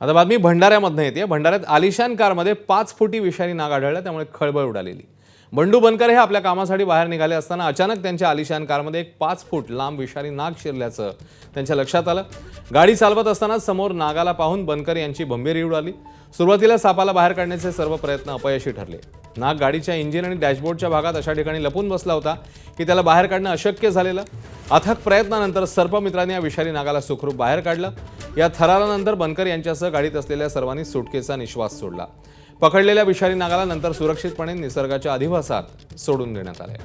आता बातमी भंडाऱ्यामधनं येते। भंडाऱ्यात आलिशान कारमध्ये 5 फुटी विषारी नाग आढळला, त्यामुळे खळबळ उडालेली। बंडू बनकर हे आपल्या कामासाठी बाहेर निघाले असताना अचानक त्यांच्या आलिशान कारमध्ये एक 5 फूट लांब विषारी नाग शिरल्याचं त्यांच्या लक्षात आलं। गाडी चालवत असताना समोर नागाला पाहून बनकर यांची भंबीरी उडाली। सुरुवातीला सापाला बाहेर काढण्याचे सर्व प्रयत्न अपयशी ठरले। नाग गाडीच्या इंजिन आणि डॅशबोर्डच्या भागात अशा ठिकाणी लपून बसला होता की त्याला बाहेर काढणं अशक्य झालेलं। अथक प्रयत्नानंतर सर्पमित्रांनी या विषारी नागाला सुखरूप बाहेर काढलं। या थरारानंतर बनकर यांच्यासह गाडीत असलेल्या सर्वांनी सुटकेचा निश्वास सोडला। पकडलेल्या विषारी नागाला नंतर सुरक्षितपणे निसर्गाच्या अधिवासात सोडून देण्यात आले।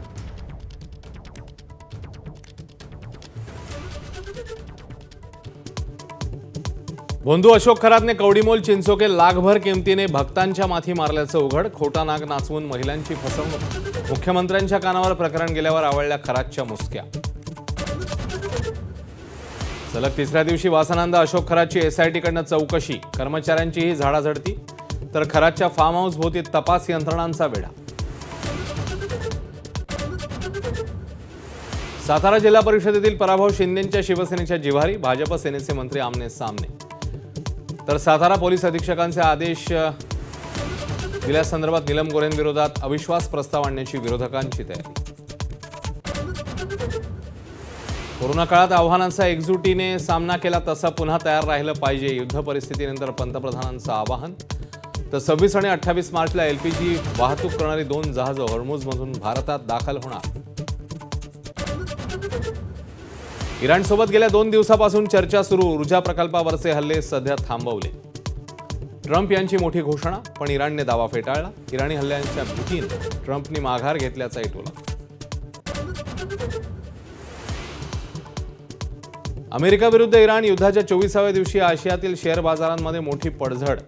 भोंदू अशोक खरातने कवडीमोल चिंचोके लाखभर किमतीने भक्तांच्या माथी मारल्याचं उघड। खोटा नाग नाचवून महिलांची फसवणूक। मुख्यमंत्र्यांच्या कानावर प्रकरण गेल्यावर आवळल्या खरातच्या मुसक्या। सलग तिसऱ्या दिवशी वासनांदा अशोक खरातची एसआयटीकडनं चौकशी। कर्मचाऱ्यांचीही झाडाझडती, तर खरातच्या फार्म हाऊस भोवती तपास यंत्रणांचा वेढा। सातारा जिल्हा परिषदेतील पराभव शिंदेंच्या शिवसेनेच्या जिव्हारी। भाजप सेनेचे मंत्री आमने सामने। तर सातारा पोलीस अधीक्षकांचे आदेश दिल्यासंदर्भात नीलम गोरेंविरोधात अविश्वास प्रस्ताव आणण्याची विरोधकांची तयारी। कोरोना काळात आव्हानांचा एकजुटीने सामना केला तसा पुन्हा तयार राहिलं पाहिजे। युद्ध परिस्थितीनंतर पंतप्रधानांचं आवाहन। तर 26 आणि 28 मार्चला एलपीजी वाहतूक करणारी 2 जहाजं हॉर्मुझमधून भारतात दाखल होणार। इराणसोबत गेल्या 2 दिवसापासून चर्चा सुरू। ऊर्जा प्रकल्पावरचे हल्ले सध्या थांबवले। ट्रम्प यांची मोठी घोषणा, पण इराणने दावा फेटाळला। इराणी हल्ल्यांच्या भीतीने ट्रम्पनी माघार घेतल्याचाही टोला। अमेरिका विरुद्ध इराण युद्धाच्या 24व्या दिवशी आशियातील शेअर बाजारांमध्ये मोठी पडझड।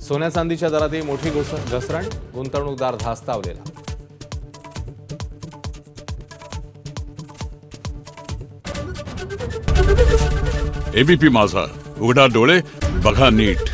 सोन्या चांदीच्या दरातही मोठी घसरण। गुंतवणूकदार धास्तावलेला। एबीपी माझा, उघडा डोळे बघा नीट।